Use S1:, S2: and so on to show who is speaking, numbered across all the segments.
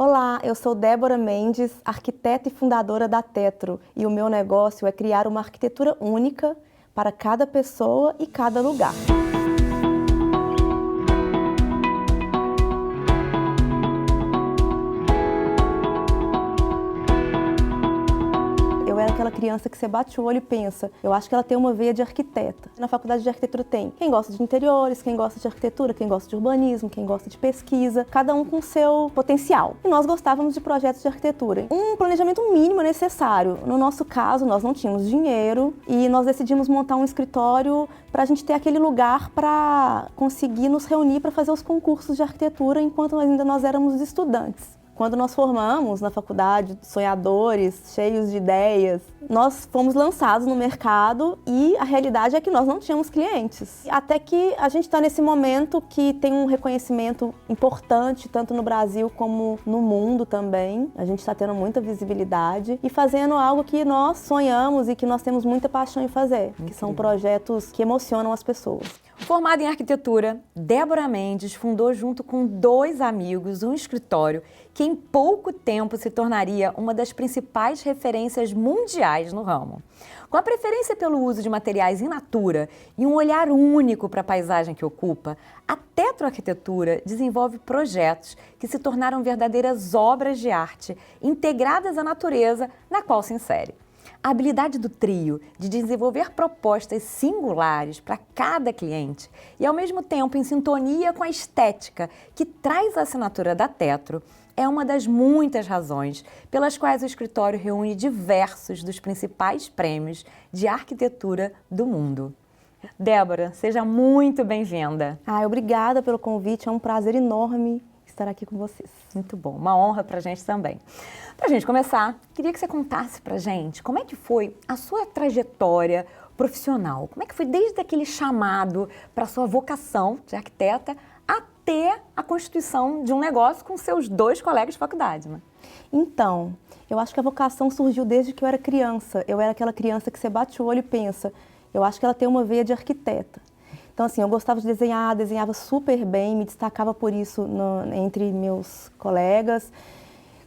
S1: Olá, eu sou Débora Mendes, arquiteta e fundadora da Tetro, e o meu negócio é criar uma arquitetura única para cada pessoa e cada lugar. Eu era aquela criança que você bate o olho e pensa, eu acho que ela tem uma veia de arquiteta. Na faculdade de arquitetura tem quem gosta de interiores, quem gosta de arquitetura, quem gosta de urbanismo, quem gosta de pesquisa, cada um com seu potencial. E nós gostávamos de projetos de arquitetura. Um planejamento mínimo necessário. No nosso caso, nós não tínhamos dinheiro e nós decidimos montar um escritório para a gente ter aquele lugar para conseguir nos reunir para fazer os concursos de arquitetura enquanto nós éramos estudantes. Quando nós formamos na faculdade, sonhadores, cheios de ideias, nós fomos lançados no mercado e a realidade é que nós não tínhamos clientes. Até que a gente está nesse momento que tem um reconhecimento importante, tanto no Brasil como no mundo também. A gente está tendo muita visibilidade e fazendo algo que nós sonhamos e que nós temos muita paixão em fazer, que são projetos que emocionam as pessoas.
S2: Formada em arquitetura, Débora Mendes fundou junto com 2 amigos um escritório que em pouco tempo se tornaria uma das principais referências mundiais no ramo. Com a preferência pelo uso de materiais in natura e um olhar único para a paisagem que ocupa, a Tetro Arquitetura desenvolve projetos que se tornaram verdadeiras obras de arte integradas à natureza na qual se insere. A habilidade do trio de desenvolver propostas singulares para cada cliente e, ao mesmo tempo, em sintonia com a estética que traz a assinatura da Tetro, é uma das muitas razões pelas quais o escritório reúne diversos dos principais prêmios de arquitetura do mundo. Débora, seja muito bem-vinda.
S1: Obrigada pelo convite, é um prazer enorme estar aqui com vocês.
S2: Muito bom, uma honra para a gente também. Para a gente começar, queria que você contasse para a gente como é que foi a sua trajetória profissional, como é que foi desde aquele chamado para a sua vocação de arquiteta até a constituição de um negócio com seus 2 colegas de faculdade, né?
S1: Então, eu acho que a vocação surgiu desde que eu era criança. Eu era aquela criança que você bate o olho e pensa, eu acho que ela tem uma veia de arquiteta. Então, assim, eu gostava de desenhar, desenhava super bem, me destacava por isso entre meus colegas.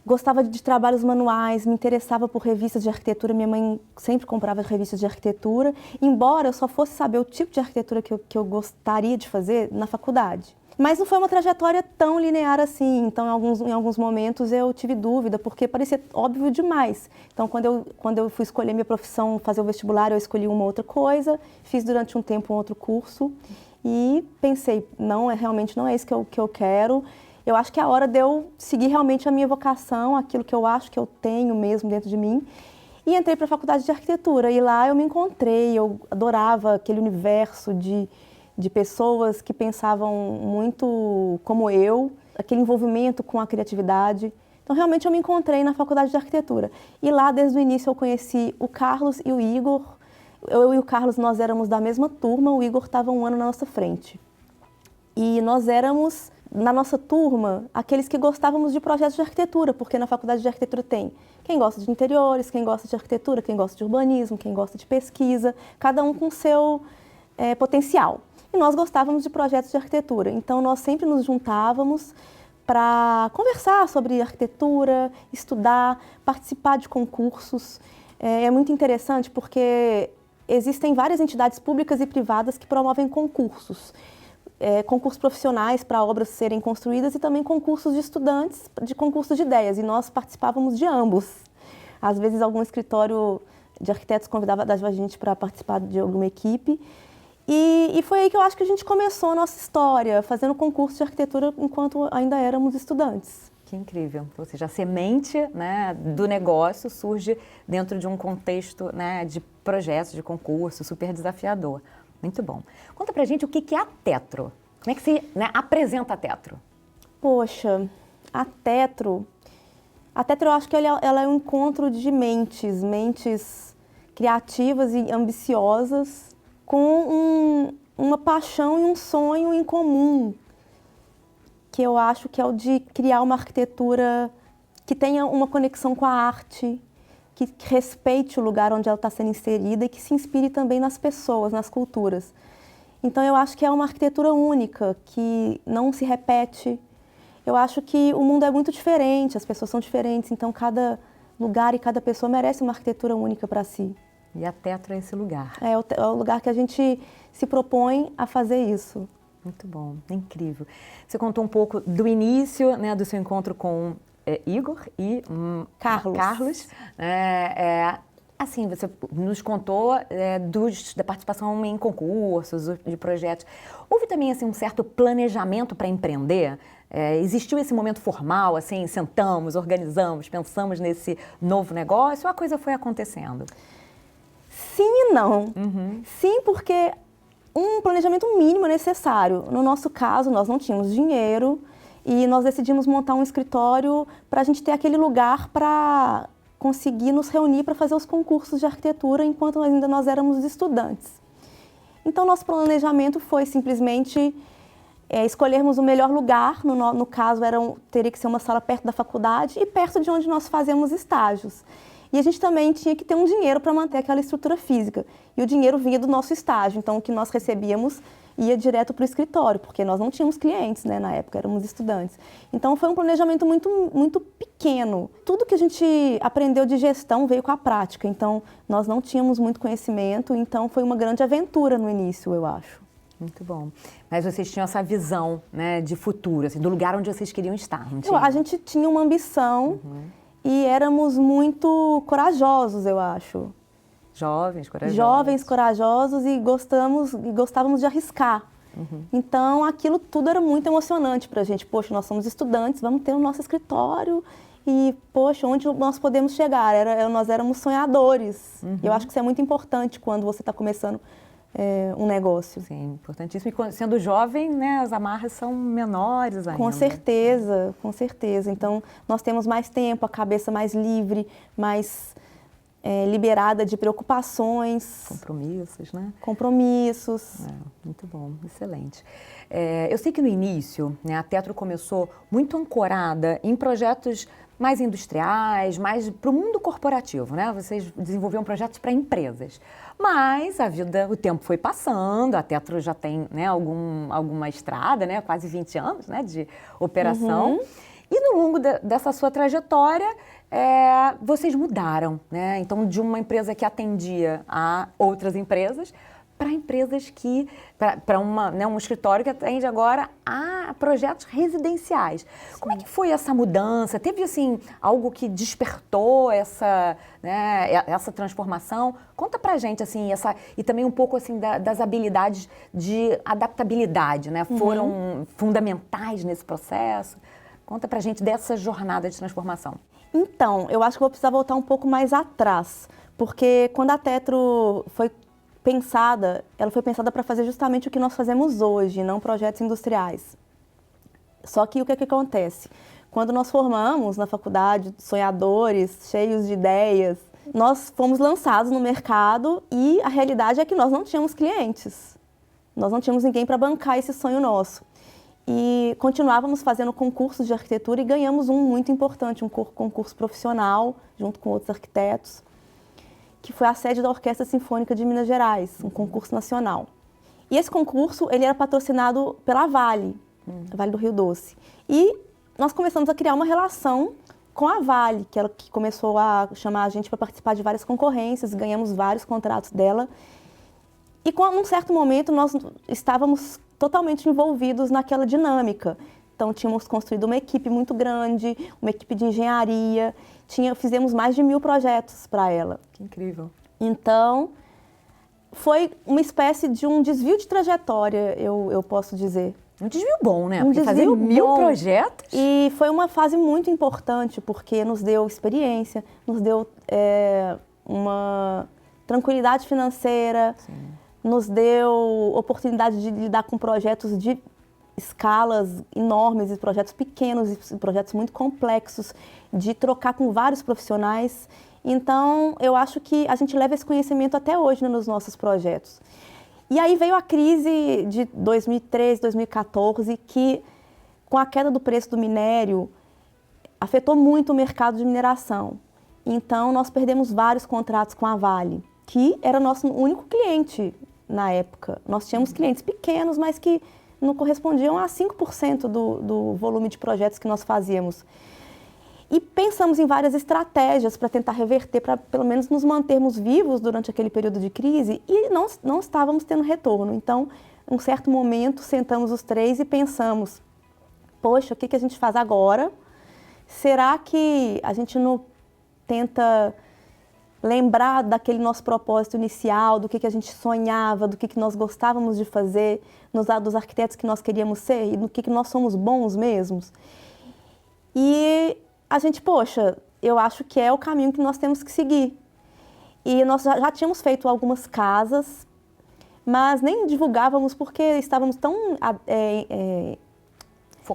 S1: Gostava de trabalhos manuais, me interessava por revistas de arquitetura. Minha mãe sempre comprava revistas de arquitetura, embora eu só fosse saber o tipo de arquitetura que eu gostaria de fazer na faculdade. Mas não foi uma trajetória tão linear assim, então em alguns momentos eu tive dúvida, porque parecia óbvio demais. Então quando eu fui escolher minha profissão, fazer o vestibular, eu escolhi uma outra coisa, fiz durante um tempo um outro curso e pensei, realmente não é isso que eu quero. Eu acho que é a hora de eu seguir realmente a minha vocação, aquilo que eu acho que eu tenho mesmo dentro de mim. E entrei para a faculdade de arquitetura e lá eu me encontrei, eu adorava aquele universo de pessoas que pensavam muito como eu, aquele envolvimento com a criatividade. Então, realmente, eu me encontrei na faculdade de arquitetura. E lá, desde o início, eu conheci o Carlos e o Igor. Eu e o Carlos, nós éramos da mesma turma, o Igor estava um ano na nossa frente. E nós éramos, na nossa turma, aqueles que gostávamos de projetos de arquitetura, porque na faculdade de arquitetura tem quem gosta de interiores, quem gosta de arquitetura, quem gosta de urbanismo, quem gosta de pesquisa, cada um com seu potencial. E nós gostávamos de projetos de arquitetura, então nós sempre nos juntávamos para conversar sobre arquitetura, estudar, participar de concursos. É muito interessante porque existem várias entidades públicas e privadas que promovem concursos. Concursos profissionais para obras serem construídas e também concursos de estudantes, de concursos de ideias, e nós participávamos de ambos. Às vezes algum escritório de arquitetos convidava a gente para participar de alguma equipe. E foi aí que eu acho que a gente começou a nossa história, fazendo concurso de arquitetura enquanto ainda éramos estudantes.
S2: Que incrível. Ou seja, a semente, né, do negócio surge dentro de um contexto, né, de projetos, de concurso, super desafiador. Muito bom. Conta pra gente o que é a Tetro. Como é que você, né, apresenta a Tetro?
S1: Poxa, a Tetro eu acho que ela é um encontro de mentes criativas e ambiciosas, com uma paixão e um sonho em comum, que eu acho que é o de criar uma arquitetura que tenha uma conexão com a arte, que respeite o lugar onde ela está sendo inserida e que se inspire também nas pessoas, nas culturas. Então eu acho que é uma arquitetura única, que não se repete. Eu acho que o mundo é muito diferente, as pessoas são diferentes, então cada lugar e cada pessoa merece uma arquitetura única para si.
S2: E a Tetro é esse lugar.
S1: É o lugar que a gente se propõe a fazer isso.
S2: Muito bom, é incrível. Você contou um pouco do início, né, do seu encontro com Igor e Carlos. Assim, você nos contou da participação em concursos, de projetos. Houve também assim, um certo planejamento para empreender? Existiu esse momento formal, assim, sentamos, organizamos, pensamos nesse novo negócio, ou a coisa foi acontecendo?
S1: Sim e não. Sim, porque um planejamento mínimo é necessário. No nosso caso, nós não tínhamos dinheiro e nós decidimos montar um escritório para a gente ter aquele lugar para conseguir nos reunir para fazer os concursos de arquitetura enquanto nós éramos estudantes. Então, nosso planejamento foi simplesmente escolhermos o melhor lugar, no caso teria que ser uma sala perto da faculdade e perto de onde nós fazemos estágios. E a gente também tinha que ter um dinheiro para manter aquela estrutura física. E o dinheiro vinha do nosso estágio, então o que nós recebíamos ia direto para o escritório, porque nós não tínhamos clientes, né, na época, éramos estudantes. Então foi um planejamento muito, muito pequeno. Tudo que a gente aprendeu de gestão veio com a prática, então nós não tínhamos muito conhecimento, então foi uma grande aventura no início, eu acho.
S2: Muito bom. Mas vocês tinham essa visão, né, de futuro, assim, do lugar onde vocês queriam estar, não tinha?
S1: A gente tinha uma ambição e éramos muito corajosos, eu acho.
S2: Jovens, corajosos.
S1: Jovens, corajosos e gostávamos de arriscar. Então, aquilo tudo era muito emocionante para a gente. Poxa, nós somos estudantes, vamos ter o nosso escritório e, poxa, onde nós podemos chegar? Nós éramos sonhadores. Eu acho que isso é muito importante quando você está começando um negócio.
S2: Sim, importantíssimo. E sendo jovem, né, as amarras são menores ainda.
S1: Com certeza, com certeza. Então, nós temos mais tempo, a cabeça mais livre, mais liberada de preocupações.
S2: Compromissos, né?
S1: Compromissos.
S2: Muito bom, excelente. Eu sei que no início, né, a Tetro começou muito ancorada em projetos mais industriais, mais para o mundo corporativo, né? Vocês desenvolviam projetos para empresas. Mas o tempo foi passando, a Tetro já tem, né, alguma estrada, né, quase 20 anos, né, de operação. E no longo dessa sua trajetória, vocês mudaram, né? Então, de uma empresa que atendia a outras empresas para empresas para um escritório que atende agora a projetos residenciais. Como é que foi essa mudança? Teve, assim, algo que despertou essa transformação? Conta pra gente, assim, e também um pouco, assim, das habilidades de adaptabilidade, né? Foram fundamentais nesse processo? Conta pra gente dessa jornada de transformação.
S1: Então, eu acho que vou precisar voltar um pouco mais atrás, porque quando a Tetro foi pensada, ela foi pensada para fazer justamente o que nós fazemos hoje, não projetos industriais. Só que o que acontece? Quando nós formamos na faculdade, sonhadores, cheios de ideias, nós fomos lançados no mercado e a realidade é que nós não tínhamos clientes. Nós não tínhamos ninguém para bancar esse sonho nosso. E continuávamos fazendo concursos de arquitetura e ganhamos um muito importante, um concurso profissional, junto com outros arquitetos, que foi a sede da Orquestra Sinfônica de Minas Gerais, um concurso nacional. E esse concurso, ele era patrocinado pela Vale, a Vale do Rio Doce. E nós começamos a criar uma relação com a Vale, que começou a chamar a gente para participar de várias concorrências, ganhamos vários contratos dela. E num certo momento nós estávamos totalmente envolvidos naquela dinâmica. Então tínhamos construído uma equipe muito grande, uma equipe de engenharia, fizemos mais de 1000 projetos para ela.
S2: Que incrível.
S1: Então foi uma espécie de um desvio de trajetória, eu posso dizer.
S2: Um desvio bom, né?
S1: Um
S2: porque fazer
S1: desvio
S2: 1000
S1: bom.
S2: projetos.
S1: E foi uma fase muito importante, porque nos deu experiência, nos deu uma tranquilidade financeira, nos deu oportunidade de lidar com projetos de escalas enormes, e projetos pequenos, e projetos muito complexos, de trocar com vários profissionais. Então, eu acho que a gente leva esse conhecimento até hoje nos nossos projetos. E aí veio a crise de 2013, 2014, que com a queda do preço do minério, afetou muito o mercado de mineração. Então, nós perdemos vários contratos com a Vale, que era nosso único cliente na época. Nós tínhamos clientes pequenos, mas que não correspondiam a 5% do volume de projetos que nós fazíamos. E pensamos em várias estratégias para tentar reverter, para pelo menos nos mantermos vivos durante aquele período de crise, e não estávamos tendo retorno. Então, em um certo momento, sentamos os três e pensamos, poxa, o que a gente faz agora? Será que a gente não tenta lembrar daquele nosso propósito inicial, do que a gente sonhava, do que nós gostávamos de fazer, dos arquitetos que nós queríamos ser e do que nós somos bons mesmos? E a gente, poxa, eu acho que é o caminho que nós temos que seguir. E nós já tínhamos feito algumas casas, mas nem divulgávamos porque estávamos tão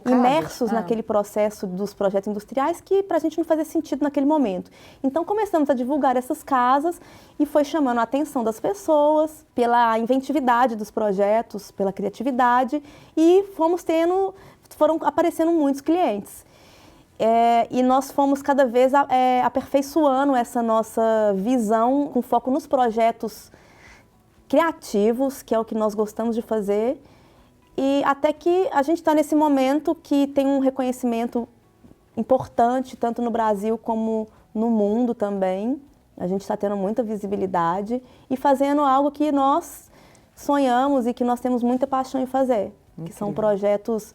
S1: imersos naquele processo dos projetos industriais que para a gente não fazia sentido naquele momento. Então começamos a divulgar essas casas e foi chamando a atenção das pessoas pela inventividade dos projetos, pela criatividade, e foram aparecendo muitos clientes. E nós fomos cada vez aperfeiçoando essa nossa visão com foco nos projetos criativos, que é o que nós gostamos de fazer, e até que a gente está nesse momento que tem um reconhecimento importante, tanto no Brasil como no mundo também. A gente está tendo muita visibilidade e fazendo algo que nós sonhamos e que nós temos muita paixão em fazer, que são projetos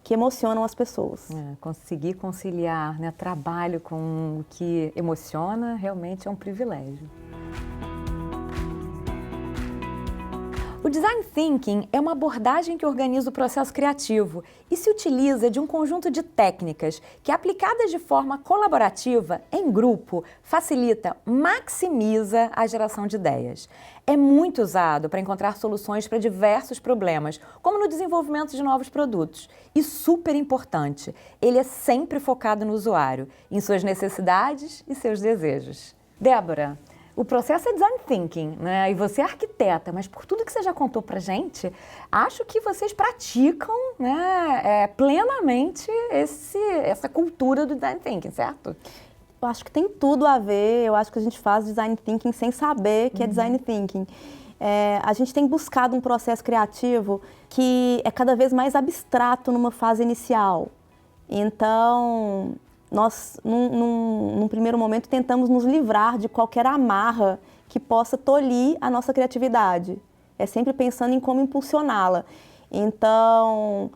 S1: que emocionam as pessoas.
S2: Conseguir conciliar, né, trabalho com o que emociona realmente é um privilégio. O Design Thinking é uma abordagem que organiza o processo criativo e se utiliza de um conjunto de técnicas que, aplicadas de forma colaborativa, em grupo, facilita, maximiza a geração de ideias. É muito usado para encontrar soluções para diversos problemas, como no desenvolvimento de novos produtos. E super importante, ele é sempre focado no usuário, em suas necessidades e seus desejos. Débora, o processo é Design Thinking, né? E você é arquiteta, mas por tudo que você já contou pra gente, acho que vocês praticam, né, plenamente essa cultura do Design Thinking, certo?
S1: Eu acho que tem tudo a ver, eu acho que a gente faz Design Thinking sem saber que é Design Thinking. A gente tem buscado um processo criativo que é cada vez mais abstrato numa fase inicial. Então, nós, num primeiro momento, tentamos nos livrar de qualquer amarra que possa tolir a nossa criatividade. É sempre pensando em como impulsioná-la. Então,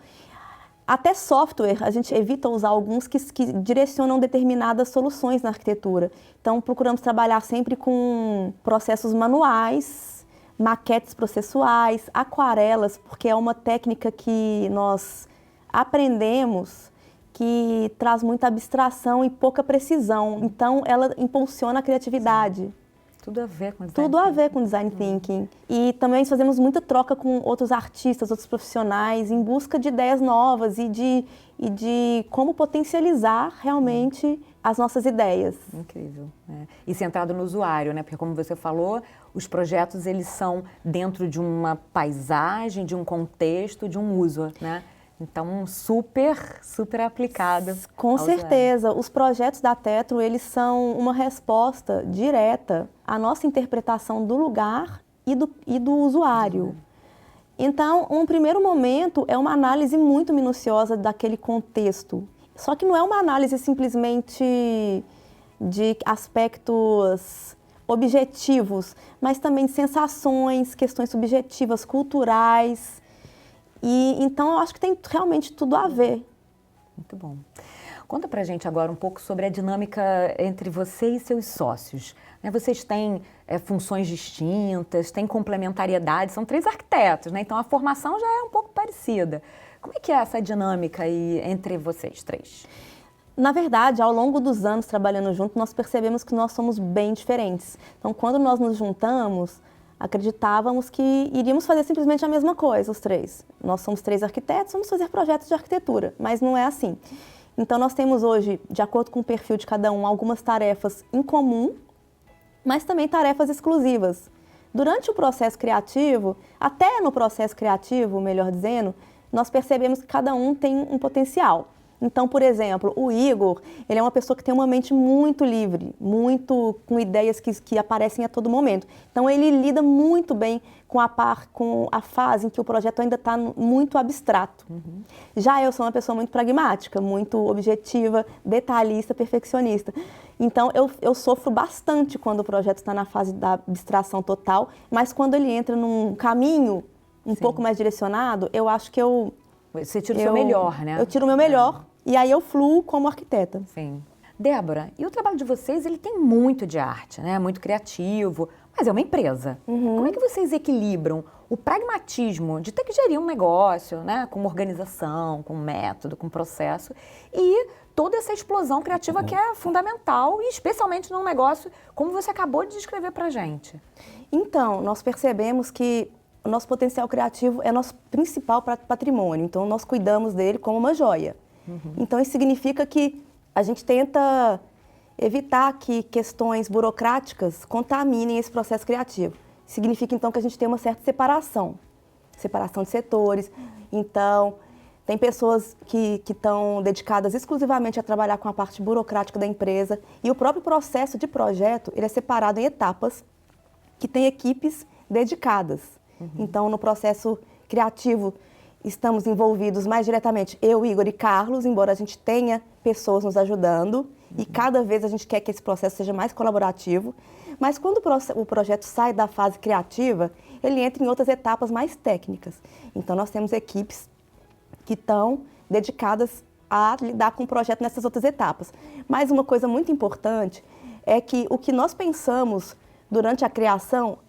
S1: até software, a gente evita usar alguns que direcionam determinadas soluções na arquitetura. Então, procuramos trabalhar sempre com processos manuais, maquetes processuais, aquarelas, porque é uma técnica que nós aprendemos que traz muita abstração e pouca precisão. Então, ela impulsiona a criatividade.
S2: Tudo a ver com Design
S1: Tudo a ver com Design Thinking. E também fazemos muita troca com outros artistas, outros profissionais, em busca de ideias novas e de como potencializar realmente as nossas ideias.
S2: Incrível. E centrado no usuário, né? Porque como você falou, os projetos eles são dentro de uma paisagem, de um contexto, de um uso, né? Então, super aplicada.
S1: Com certeza. Os projetos da Tetro, eles são uma resposta direta à nossa interpretação do lugar e do usuário. Então, um primeiro momento é uma análise muito minuciosa daquele contexto. Só que não é uma análise simplesmente de aspectos objetivos, mas também de sensações, questões subjetivas, culturais. E então eu acho que tem realmente tudo a ver.
S2: Muito bom. Conta pra gente agora um pouco sobre a dinâmica entre você e seus sócios. Vocês têm funções distintas, têm complementariedade, são 3 arquitetos, né? Então a formação já é um pouco parecida. Como é que é essa dinâmica aí entre vocês 3?
S1: Na verdade, ao longo dos anos trabalhando junto, nós percebemos que nós somos bem diferentes. Então, quando nós nos juntamos, acreditávamos que iríamos fazer simplesmente a mesma coisa, os 3. Nós somos 3 arquitetos, vamos fazer projetos de arquitetura, mas não é assim. Então, nós temos hoje, de acordo com o perfil de cada um, algumas tarefas em comum, mas também tarefas exclusivas. Durante o processo criativo, até no processo criativo, melhor dizendo, nós percebemos que cada um tem um potencial. Então, por exemplo, o Igor, ele é uma pessoa que tem uma mente muito livre, muito com ideias que aparecem a todo momento. Então, ele lida muito bem com a fase em que o projeto ainda está muito abstrato. Já eu sou uma pessoa muito pragmática, muito objetiva, detalhista, perfeccionista. Então, eu sofro bastante quando o projeto está na fase da abstração total, mas quando ele entra num caminho um pouco mais direcionado, eu acho que
S2: Você tira o seu melhor, né?
S1: Eu tiro o meu melhor e aí eu fluo como arquiteta.
S2: Sim. Débora, e o trabalho de vocês, ele tem muito de arte, né? Muito criativo, mas é uma empresa. Como é que vocês equilibram o pragmatismo de ter que gerir um negócio, né? Com organização, com método, com processo, e toda essa explosão criativa que é fundamental, e especialmente num negócio como você acabou de descrever pra gente?
S1: Então, nós percebemos que o nosso potencial criativo é nosso principal patrimônio, então nós cuidamos dele como uma joia. Então isso significa que a gente tenta evitar que questões burocráticas contaminem esse processo criativo. Significa então que a gente tem uma certa separação de setores. Então, tem pessoas que estão dedicadas exclusivamente a trabalhar com a parte burocrática da empresa e o próprio processo de projeto, ele é separado em etapas que tem equipes dedicadas. Então, no processo criativo, estamos envolvidos mais diretamente eu, Igor e Carlos, embora a gente tenha pessoas nos ajudando e cada vez a gente quer que esse processo seja mais colaborativo. Mas quando o projeto sai da fase criativa, ele entra em outras etapas mais técnicas. Então, nós temos equipes que estão dedicadas a lidar com o projeto nessas outras etapas. Mas uma coisa muito importante é que o que nós pensamos durante a criação,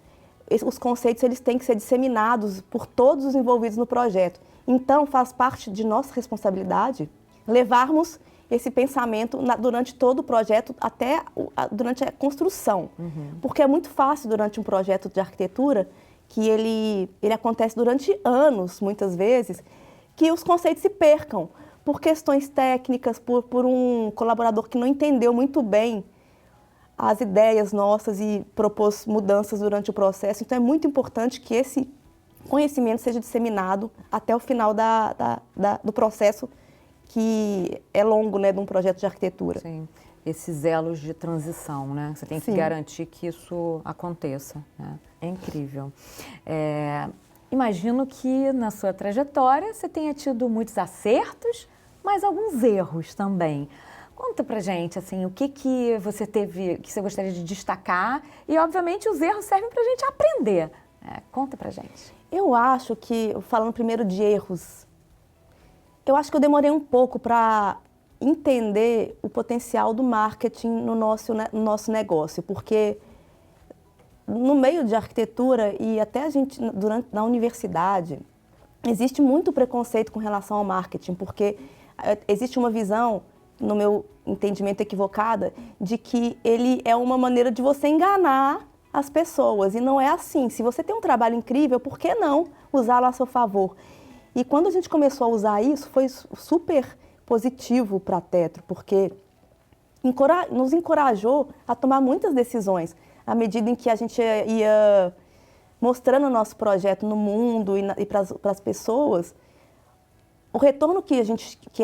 S1: os conceitos eles têm que ser disseminados por todos os envolvidos no projeto. Então, faz parte de nossa responsabilidade levarmos esse pensamento durante todo o projeto, até durante a construção. Porque é muito fácil, durante um projeto de arquitetura, que ele acontece durante anos, muitas vezes, que os conceitos se percam por questões técnicas, por um colaborador que não entendeu muito bem as ideias nossas e propôs mudanças durante o processo. Então, é muito importante que esse conhecimento seja disseminado até o final do processo, que é longo, né, de um projeto de arquitetura.
S2: Sim, esses elos de transição, né? Você tem que garantir que isso aconteça, né? É incrível. Imagino que na sua trajetória você tenha tido muitos acertos, mas alguns erros também. Conta pra gente, assim, o que você teve, que você gostaria de destacar e, obviamente, os erros servem pra gente aprender. Conta pra gente.
S1: Eu acho que, falando primeiro de erros, eu acho que eu demorei um pouco para entender o potencial do marketing no nosso negócio, porque no meio de arquitetura e até a gente na universidade, existe muito preconceito com relação ao marketing, porque existe uma visão, no meu entendimento equivocada, de que ele é uma maneira de você enganar as pessoas, e não é assim. Se você tem um trabalho incrível, por que não usá-lo a seu favor? E quando a gente começou a usar isso, foi super positivo para a Tetro, porque nos encorajou a tomar muitas decisões, à medida em que a gente ia mostrando o nosso projeto no mundo e para as pessoas. O retorno que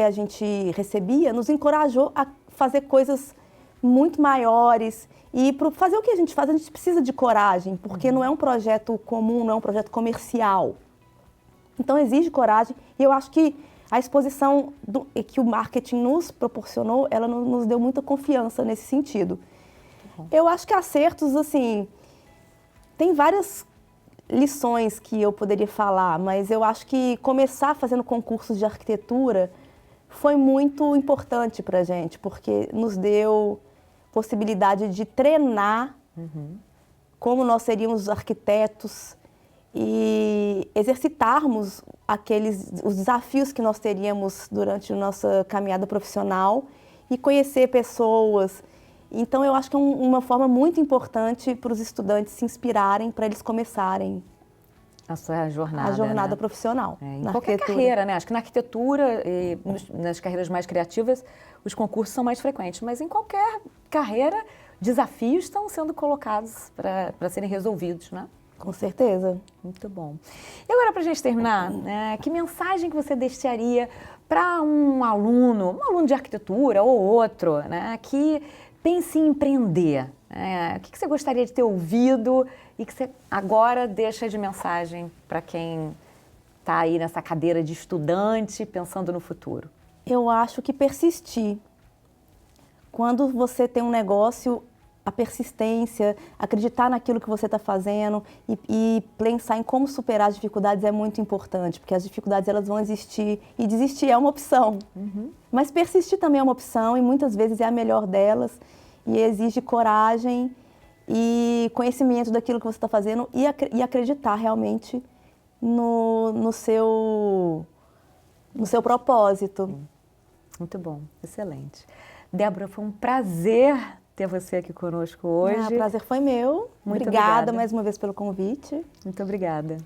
S1: a gente recebia nos encorajou a fazer coisas muito maiores. E para fazer o que a gente faz, a gente precisa de coragem, porque não é um projeto comum, não é um projeto comercial. Então, exige coragem. E eu acho que a exposição que o marketing nos proporcionou, ela nos deu muita confiança nesse sentido. Eu acho que acertos, assim, tem várias lições que eu poderia falar, mas eu acho que começar fazendo concursos de arquitetura foi muito importante para a gente, porque nos deu possibilidade de treinar como nós seríamos arquitetos e exercitarmos os desafios que nós teríamos durante a nossa caminhada profissional e conhecer pessoas. Então, eu acho que é uma forma muito importante para os estudantes se inspirarem, para eles começarem
S2: a sua jornada.
S1: A jornada
S2: né?
S1: profissional.
S2: Em qualquer carreira, né? Acho que na arquitetura e nas carreiras mais criativas, os concursos são mais frequentes, mas em qualquer carreira, desafios estão sendo colocados para serem resolvidos, né?
S1: Com certeza.
S2: Muito bom. E agora, para a gente terminar, que mensagem que você deixaria para um aluno de arquitetura ou outro, que pense em empreender? O que você gostaria de ter ouvido e que você agora deixa de mensagem para quem está aí nessa cadeira de estudante pensando no futuro?
S1: Eu acho que persistir. Quando você tem um negócio, a persistência, acreditar naquilo que você está fazendo e pensar em como superar as dificuldades é muito importante, porque as dificuldades elas vão existir e desistir é uma opção. Mas persistir também é uma opção e muitas vezes é a melhor delas e exige coragem e conhecimento daquilo que você está fazendo e acreditar realmente no seu propósito.
S2: Muito bom, excelente. Débora, foi um prazer ter você aqui conosco hoje.
S1: O prazer foi meu.
S2: Muito
S1: obrigada mais uma vez pelo convite.
S2: Muito obrigada.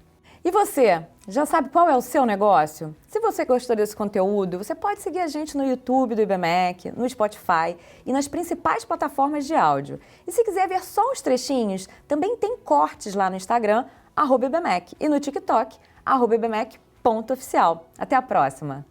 S2: E você, já sabe qual é o seu negócio? Se você gostou desse conteúdo, você pode seguir a gente no YouTube do IBMEC, no Spotify e nas principais plataformas de áudio. E se quiser ver só os trechinhos, também tem cortes lá no Instagram, @IBMEC, e no TikTok, @IBMEC.oficial. Até a próxima!